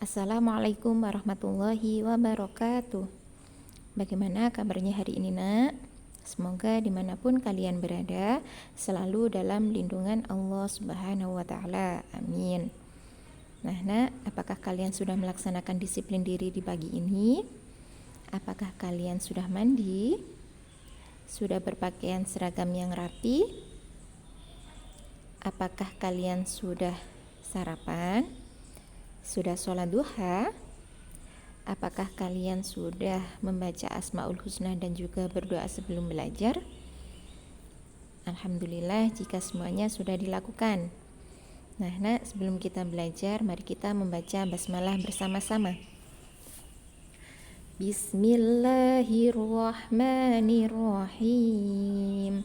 Assalamualaikum warahmatullahi wabarakatuh. Bagaimana kabarnya hari ini, nak? Semoga dimanapun kalian berada selalu dalam lindungan Allah Subhanahu wa Ta'ala. Amin. Nah, nak, apakah kalian sudah melaksanakan disiplin diri di pagi ini? Apakah kalian sudah mandi? Sudah berpakaian seragam yang rapi? Apakah kalian sudah sarapan? Sudah sholat duha? Apakah kalian sudah membaca Asmaul Husna dan juga berdoa sebelum belajar? Alhamdulillah jika semuanya sudah dilakukan. Nah, sebelum kita belajar, mari kita membaca basmalah bersama-sama. Bismillahirrahmanirrahim.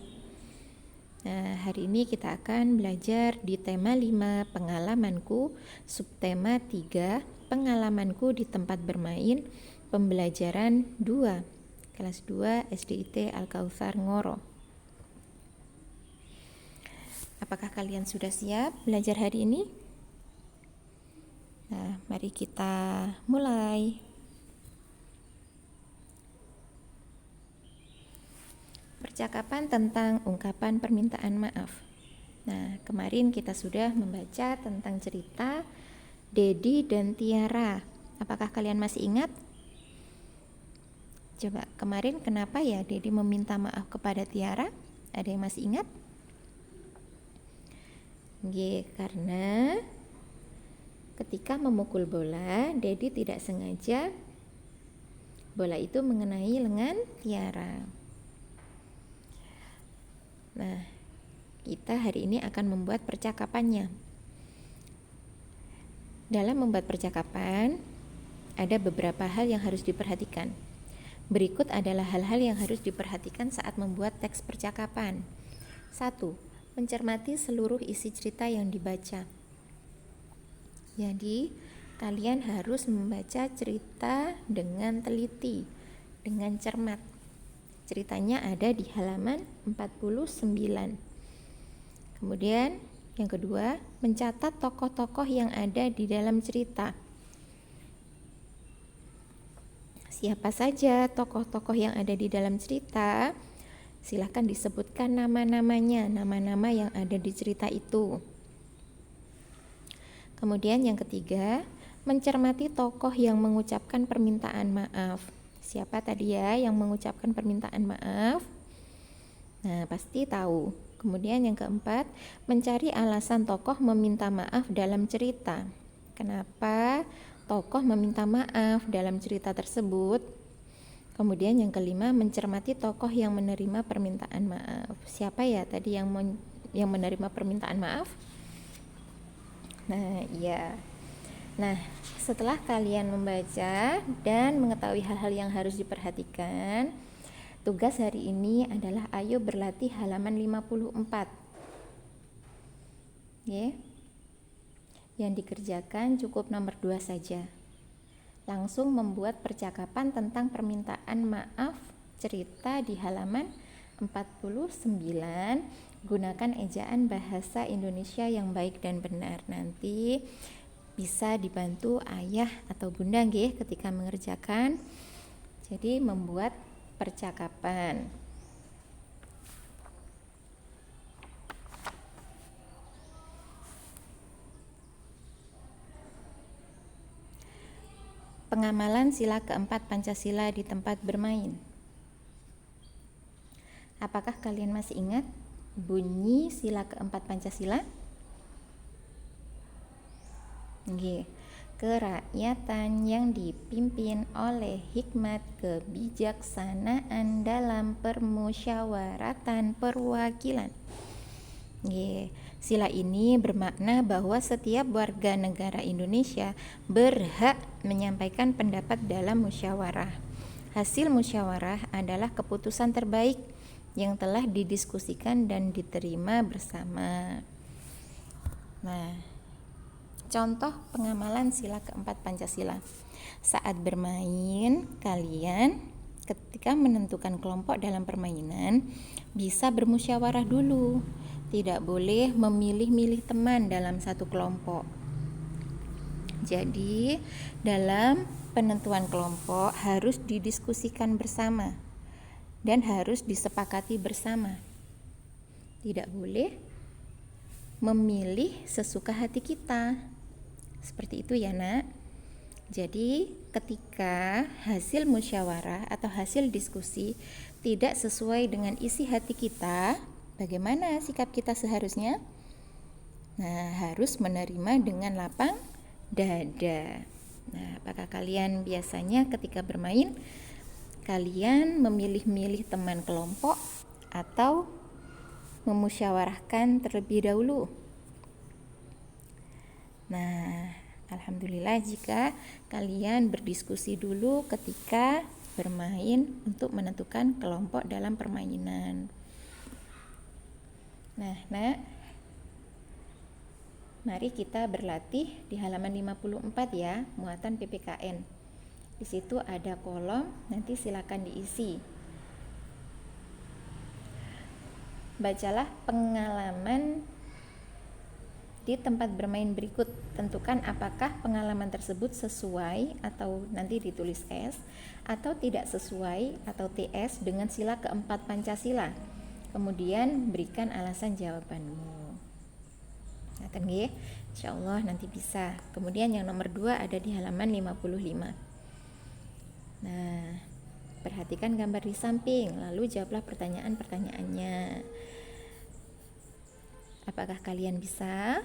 Nah, hari ini kita akan belajar di tema 5 pengalamanku, subtema 3 pengalamanku di tempat bermain, pembelajaran 2, kelas 2 SDIT Al-Kautsar Ngoro. Apakah kalian sudah siap belajar hari ini? Nah, mari kita mulai. Percakapan tentang ungkapan permintaan maaf. Nah, kemarin kita sudah membaca tentang cerita Dedi dan Tiara. Apakah kalian masih ingat? Coba, kemarin kenapa ya Dedi meminta maaf kepada Tiara? Ada yang masih ingat? Karena ketika memukul bola, Dedi tidak sengaja bola itu mengenai lengan Tiara. Nah, kita hari ini akan membuat percakapannya. Dalam membuat percakapan, ada beberapa hal yang harus diperhatikan. Berikut adalah hal-hal yang harus diperhatikan saat membuat teks percakapan. 1. Mencermati seluruh isi cerita yang dibaca. Jadi, kalian harus membaca cerita dengan teliti, dengan cermat. Ceritanya ada di halaman 49. Kemudian yang kedua, mencatat tokoh-tokoh yang ada di dalam cerita. Siapa saja tokoh-tokoh yang ada di dalam cerita? Silahkan disebutkan nama-namanya, nama-nama yang ada di cerita itu. Kemudian yang ketiga, mencermati tokoh yang mengucapkan permintaan maaf. Siapa tadi ya yang mengucapkan permintaan maaf? Nah, pasti tahu. Kemudian yang keempat, mencari alasan tokoh meminta maaf dalam cerita. Kenapa tokoh meminta maaf dalam cerita tersebut? Kemudian yang kelima, mencermati tokoh yang menerima permintaan maaf. Siapa ya tadi yang menerima permintaan maaf? Nah, iya. Nah, setelah kalian membaca dan mengetahui hal-hal yang harus diperhatikan, tugas hari ini adalah ayo berlatih halaman 54. Yang dikerjakan cukup nomor 2 saja. Langsung membuat percakapan tentang permintaan maaf cerita di halaman 49. Gunakan ejaan bahasa Indonesia yang baik dan benar. Nanti bisa dibantu ayah atau bunda ketika mengerjakan. Jadi membuat percakapan. Pengamalan sila keempat Pancasila di tempat bermain. Apakah kalian masih ingat bunyi sila keempat Pancasila? Kerakyatan yang dipimpin oleh hikmat kebijaksanaan dalam permusyawaratan perwakilan. Sila ini bermakna bahwa setiap warga negara Indonesia berhak menyampaikan pendapat dalam musyawarah. Hasil musyawarah adalah keputusan terbaik yang telah didiskusikan dan diterima bersama. Nah, contoh pengamalan sila keempat Pancasila. Saat bermain, kalian ketika menentukan kelompok dalam permainan bisa bermusyawarah dulu. Tidak boleh memilih-milih teman dalam satu kelompok. Jadi, dalam penentuan kelompok harus didiskusikan bersama dan harus disepakati bersama. Tidak boleh memilih sesuka hati kita. Seperti itu ya, Nak. Jadi, ketika hasil musyawarah atau hasil diskusi tidak sesuai dengan isi hati kita, bagaimana sikap kita seharusnya? Nah, harus menerima dengan lapang dada. Nah, apakah kalian biasanya ketika bermain, kalian memilih-milih teman kelompok atau memusyawarahkan terlebih dahulu? Nah, alhamdulillah jika kalian berdiskusi dulu ketika bermain untuk menentukan kelompok dalam permainan. Nah, mari kita berlatih di halaman 54 ya, muatan PPKN. Di situ ada kolom, nanti silakan diisi. Bacalah pengalaman di tempat bermain berikut. Tentukan apakah pengalaman tersebut sesuai atau nanti ditulis S atau tidak sesuai atau TS dengan sila keempat Pancasila. Kemudian berikan alasan jawabanmu. Nah, nggih, insyaallah nanti bisa. Kemudian yang nomor 2 ada di halaman 55. Nah, perhatikan gambar di samping, lalu jawablah pertanyaan-pertanyaannya. Apakah kalian bisa?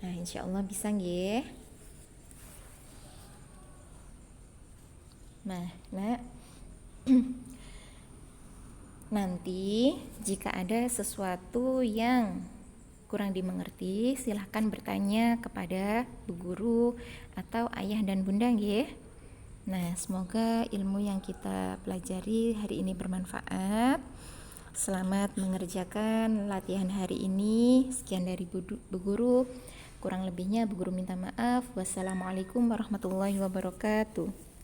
Nah, insyaallah bisa nggih. Nah, nanti jika ada sesuatu yang kurang dimengerti, silahkan bertanya kepada bu guru atau ayah dan bunda nggih. Nah, semoga ilmu yang kita pelajari hari ini bermanfaat. Selamat mengerjakan latihan hari ini. Sekian dari bu guru. Kurang lebihnya bu guru minta maaf. Wassalamualaikum warahmatullahi wabarakatuh.